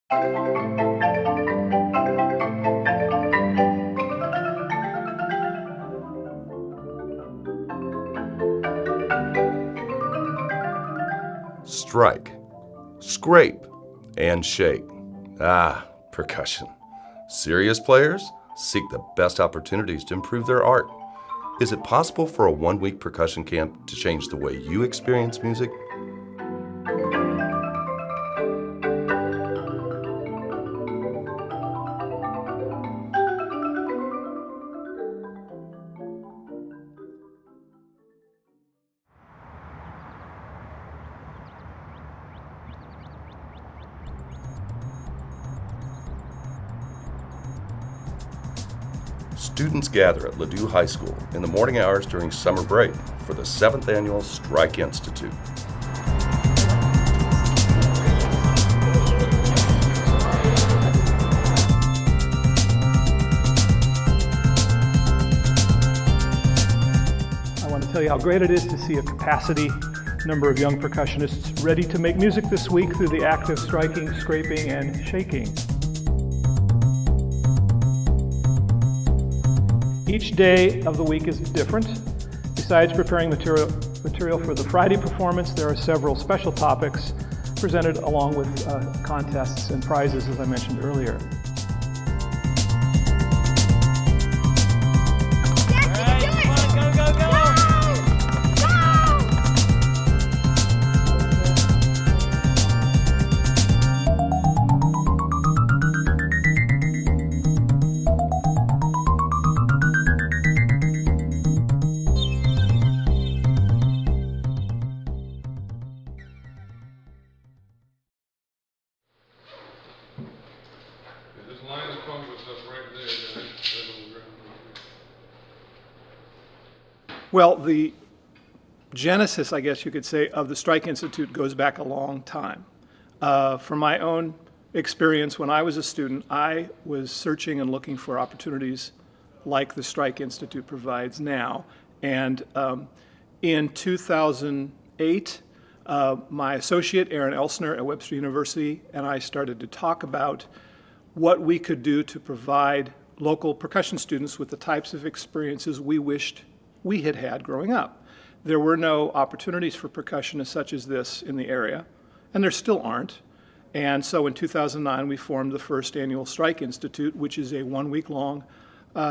Strike, scrape, and shake. Ah, percussion. Serious players seek the best opportunities to improve their art. Is it possible for a one-week percussion camp to change the way you experience music? Students gather at Ladue High School in the morning hours during summer break for the 7th Annual Strike Institute. I want to tell you how great it is to see a capacity number of young percussionists ready to make music this week through the act of striking, scraping, and shaking. Each day of the week is different. Besides preparing material for the Friday performance, there are several special topics presented along with contests and prizes, as I mentioned earlier. Well, the genesis, I guess you could say, of the Strike Institute goes back a long time. From my own experience, when I was a student, I was searching and looking for opportunities like the Strike Institute provides now. And in 2008, my associate, Aaron Elsner at Webster University, and I started to talk about what we could do to provide local percussion students with the types of experiences we wished we had had growing up. There were no opportunities for percussionists such as this in the area, and there still aren't. And so in 2009, we formed the first annual Strike Institute, which is a one-week-long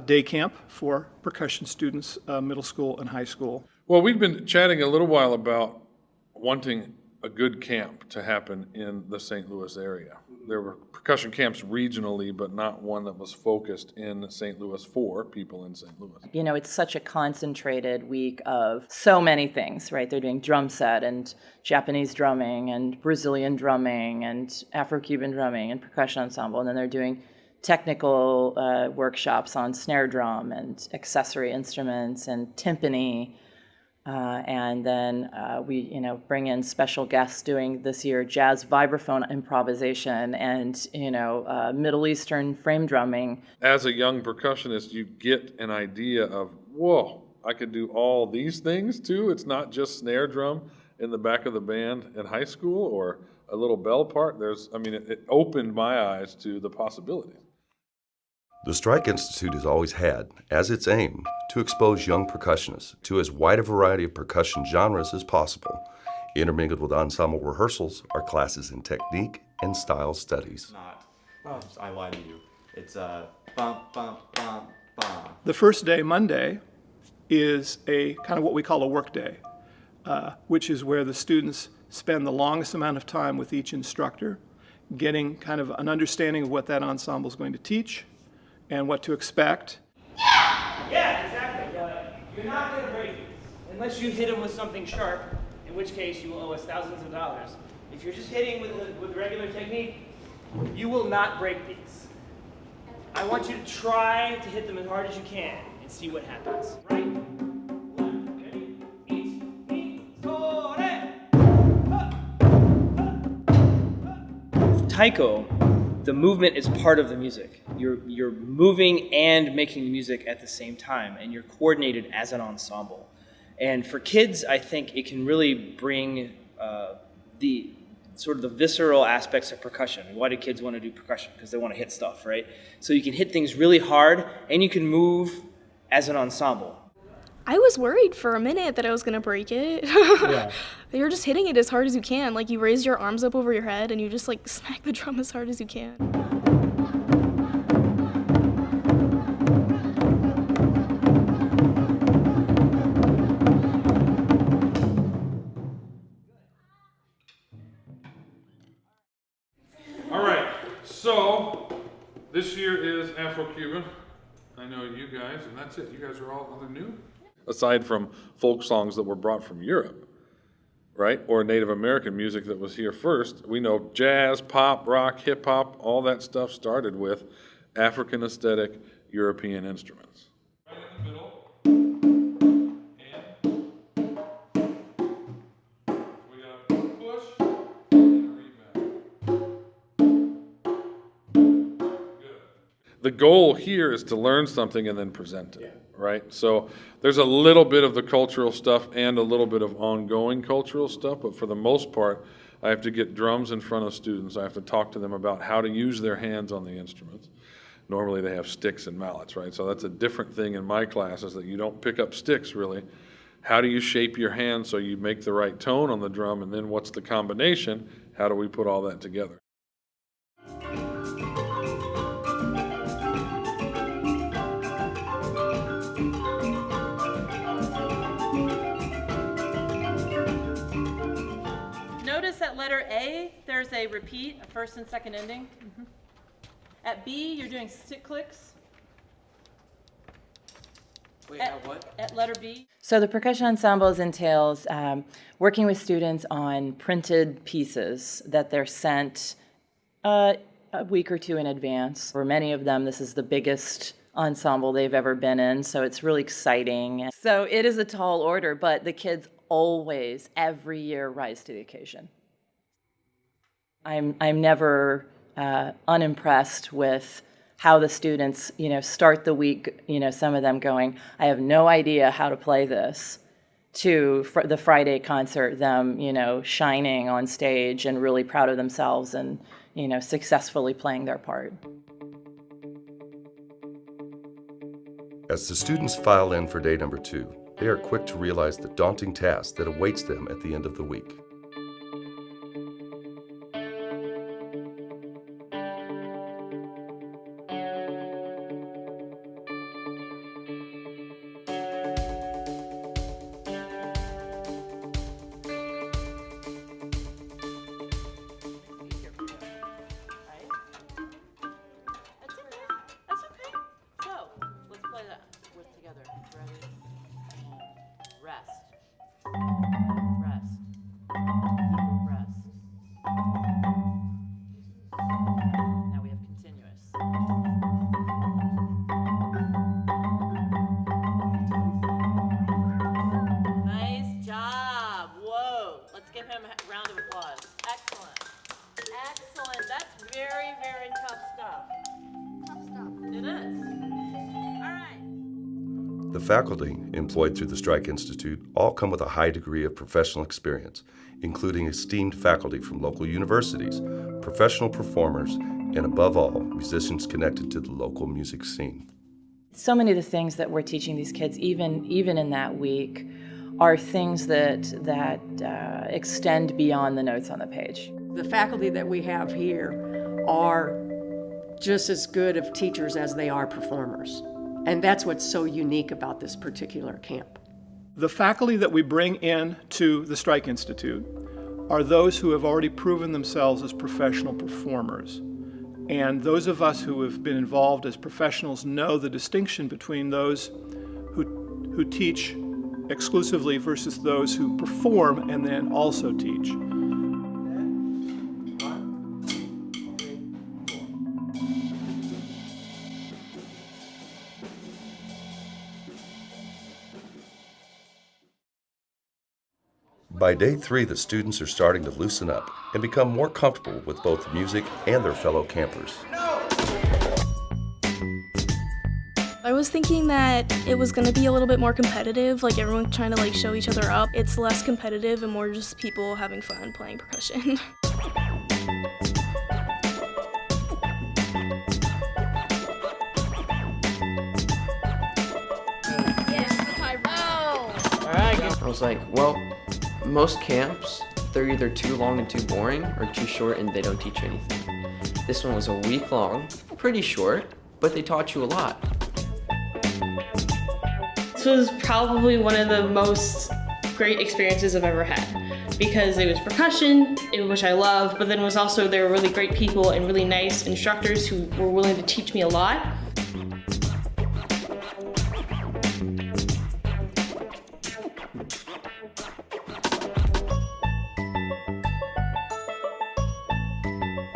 day camp for percussion students, middle school and high school. Well, we've been chatting a little while about wanting a good camp to happen in the St. Louis area. There were percussion camps regionally, but not one that was focused in St. Louis for people in St. Louis. You know, it's such a concentrated week of so many things, right? They're doing drum set and Japanese drumming and Brazilian drumming and Afro-Cuban drumming and percussion ensemble, and then they're doing technical workshops on snare drum and accessory instruments and timpani. And then we, bring in special guests doing this year jazz vibraphone improvisation and, Middle Eastern frame drumming. As a young percussionist, you get an idea of, whoa, I could do all these things too. It's not just snare drum in the back of the band in high school or a little bell part. It opened my eyes to the possibilities. The Strike Institute has always had, as its aim, to expose young percussionists to as wide a variety of percussion genres as possible. Intermingled with ensemble rehearsals are classes in technique and style studies. I lied to you. It's bum, bum, bum, bum. The first day, Monday, is a kind of what we call a work day, which is where the students spend the longest amount of time with each instructor, getting kind of an understanding of what that ensemble is going to teach and what to expect. Yeah, exactly. You're not going to break these unless you hit them with something sharp, in which case you will owe us thousands of dollars. If you're just hitting with regular technique, you will not break these. I want you to try to hit them as hard as you can and see what happens. Right? Left. Ready? Ich, ni, so, re. Taiko, the movement is part of the music. You're moving and making music at the same time, and you're coordinated as an ensemble. And for kids, I think it can really bring the sort of the visceral aspects of percussion. Why do kids want to do percussion? Because they want to hit stuff, right? So you can hit things really hard, and you can move as an ensemble. I was worried for a minute that I was going to break it. Yeah. You're just hitting it as hard as you can. Like, you raise your arms up over your head and you just like smack the drum as hard as you can. All right, so this year is Afro-Cuban. I know you guys, and that's it. You guys are all other new? Aside from folk songs that were brought from Europe, right? Or Native American music that was here first. We know jazz, pop, rock, hip hop, all that stuff started with African aesthetic European instruments. Right in the middle. And we got a push and a rebound. Good. The goal here is to learn something and then present it. Right? So there's a little bit of the cultural stuff and a little bit of ongoing cultural stuff, but for the most part, I have to get drums in front of students. I have to talk to them about how to use their hands on the instruments. Normally they have sticks and mallets, right? So that's a different thing in my classes, that you don't pick up sticks really. How do you shape your hand so you make the right tone on the drum, and then what's the combination? How do we put all that together? Notice at letter A, there's a repeat, a first and second ending. At B, you're doing stick clicks. Wait, at what? At letter B. So the percussion ensembles entails working with students on printed pieces that they're sent a week or two in advance. For many of them, this is the biggest ensemble they've ever been in, so it's really exciting. So it is a tall order, but the kids always, every year, rise to the occasion. I'm never unimpressed with how the students, start the week, some of them going, I have no idea how to play this, to the Friday concert, them, shining on stage and really proud of themselves and, successfully playing their part. As the students file in for day number 2, they are quick to realize the daunting task that awaits them at the end of the week. That's okay. So, let's play that together. Ready? Rest. Rest. Rest. Now we have continuous. Nice job. Whoa. Let's give him a round of applause. Excellent. Excellent. That's very, very tough stuff. Tough stuff. It is. All right. The faculty employed through the Strike Institute all come with a high degree of professional experience, including esteemed faculty from local universities, professional performers, and above all, musicians connected to the local music scene. So many of the things that we're teaching these kids, even in that week, are things that extend beyond the notes on the page. The faculty that we have here are just as good of teachers as they are performers. And that's what's so unique about this particular camp. The faculty that we bring in to the Strike Institute are those who have already proven themselves as professional performers. And those of us who have been involved as professionals know the distinction between those who teach exclusively versus those who perform and then also teach. By day 3, the students are starting to loosen up and become more comfortable with both music and their fellow campers. I was thinking that it was going to be a little bit more competitive, like everyone trying to show each other up. It's less competitive and more just people having fun playing percussion. was like, well, most camps, they're either too long and too boring or too short and they don't teach you anything. This one was a week long, pretty short, but they taught you a lot. This was probably one of the most great experiences I've ever had because it was percussion, which I love, but then it was also, there were really great people and really nice instructors who were willing to teach me a lot.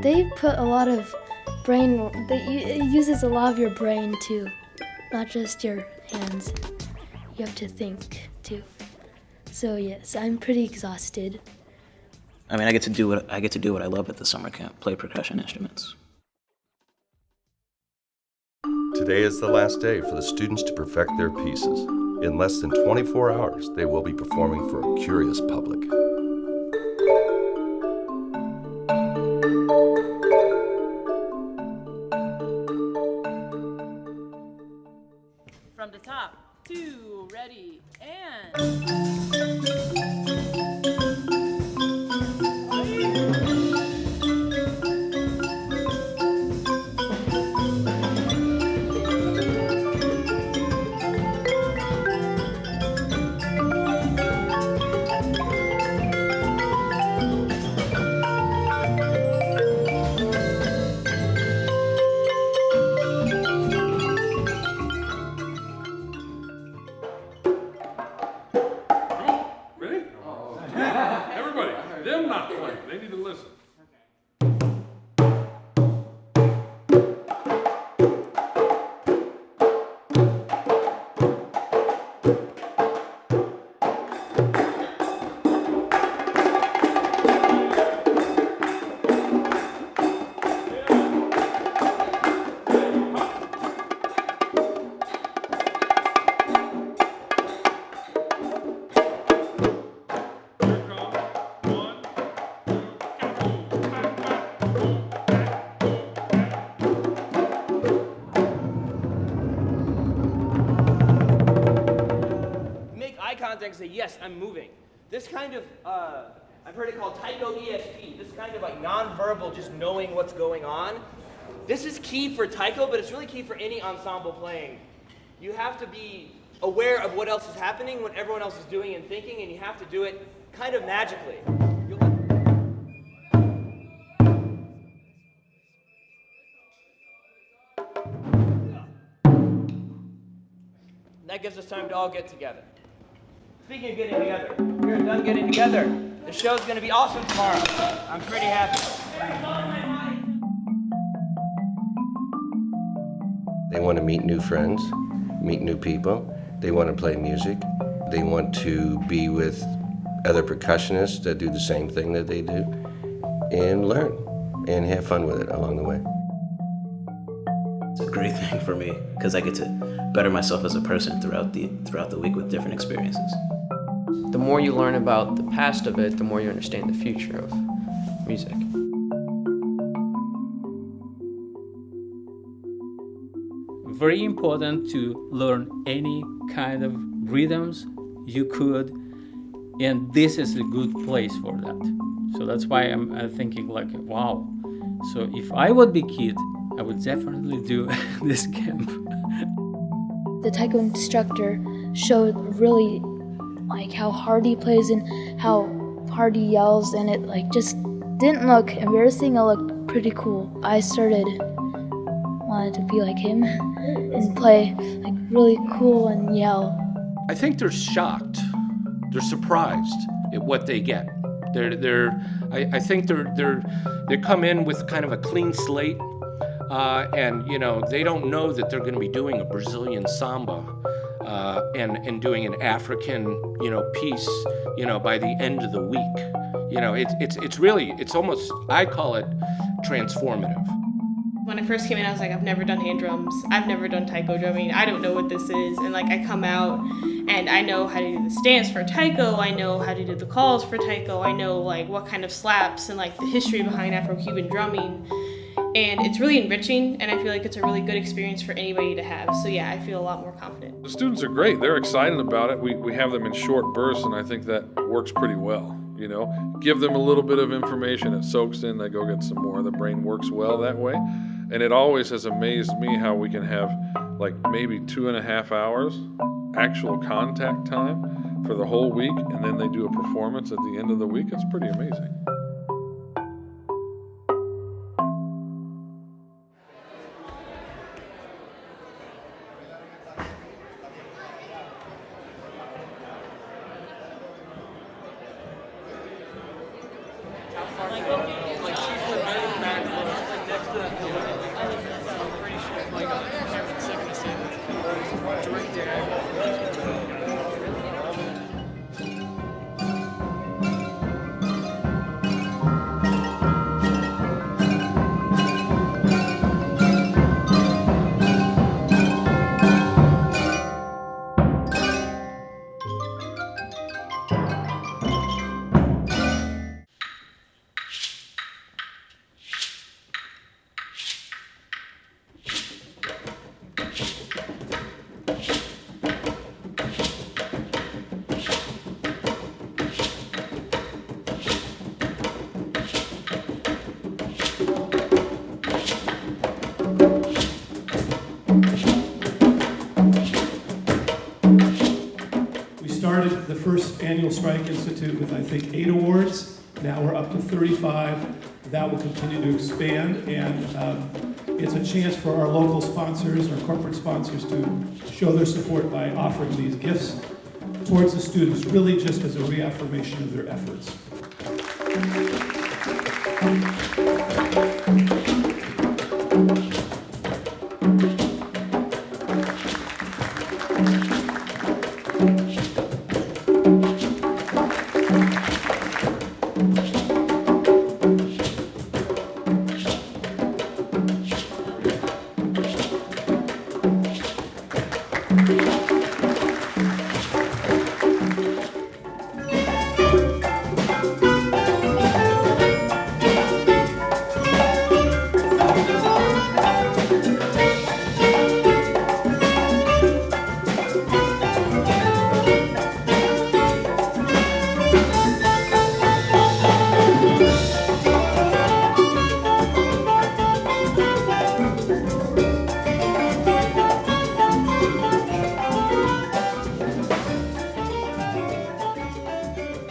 They put a lot of brain, it uses a lot of your brain too, not just your hands. You have to think too. So yes, I'm pretty exhausted. I mean, I get to do what I love at the summer camp, play percussion instruments. Today is the last day for the students to perfect their pieces. In less than 24 hours, they will be performing for a curious public. From the top, 2, ready, and... Them not playing. They need to listen. Contact and say, yes, I'm moving. This kind of, I've heard it called Taiko ESP, this kind of like non-verbal, just knowing what's going on. This is key for Taiko, but it's really key for any ensemble playing. You have to be aware of what else is happening, what everyone else is doing and thinking, and you have to do it kind of magically. That gives us time to all get together. Speaking of getting together, we're done getting together. The show's gonna be awesome tomorrow. I'm pretty happy. They want to meet new friends, meet new people. They want to play music. They want to be with other percussionists that do the same thing that they do and learn and have fun with it along the way. It's a great thing for me because I get to better myself as a person throughout the week with different experiences. The more you learn about the past of it, the more you understand the future of music. Very important to learn any kind of rhythms you could, and this is a good place for that. So that's why I'm thinking like, wow. So if I would be kid, I would definitely do this camp. The taiko instructor showed really like how hard he plays and how hard he yells, and it like just didn't look embarrassing. It looked pretty cool. I wanted to be like him and play like really cool and yell. I think they're shocked. They're surprised at what they get. I think they come in with kind of a clean slate, and you know they don't know that they're going to be doing a Brazilian samba and doing an African piece by the end of the week. It's almost, I call it transformative. When I first came in, I was like, I've never done hand drums. I've never done taiko drumming. I don't know what this is. And like I come out and I know how to do the stance for taiko. I know how to do the calls for taiko. I know like what kind of slaps and like the history behind Afro-Cuban drumming. and it's really enriching, and I feel like it's a really good experience for anybody to have. So yeah, I feel a lot more confident. The students are great. They're excited about it. We have them in short bursts, and I think that works pretty well. You know, give them a little bit of information, it soaks in, they go get some more. The brain works well that way. And it always has amazed me how we can have like maybe 2.5 hours actual contact time for the whole week, and then they do a performance at the end of the week. It's pretty amazing. Started the first annual Strike Institute with, I think, 8 awards. Now we're up to 35. That will continue to expand, and it's a chance for our local sponsors, our corporate sponsors, to show their support by offering these gifts towards the students, really just as a reaffirmation of their efforts.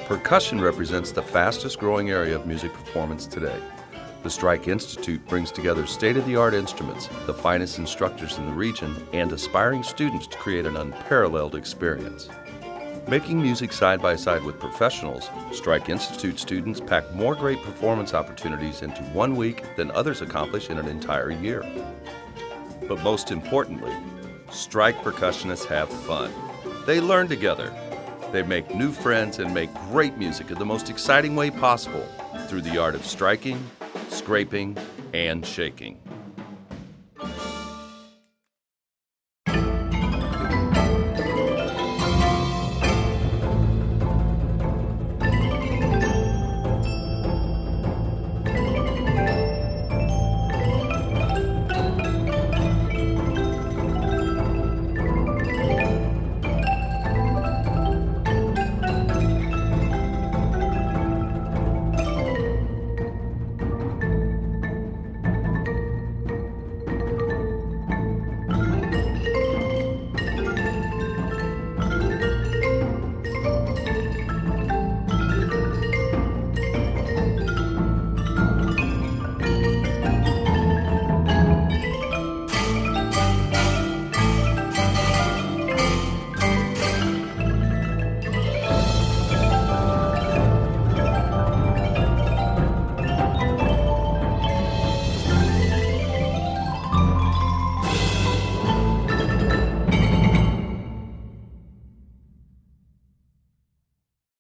Percussion represents the fastest growing area of music performance today. The Strike Institute brings together state-of-the-art instruments, the finest instructors in the region, and aspiring students to create an unparalleled experience. Making music side by side with professionals, Strike Institute students pack more great performance opportunities into 1 week than others accomplish in an entire year. But most importantly, Strike percussionists have fun. They learn together. They make new friends and make great music in the most exciting way possible through the art of striking, scraping, and shaking.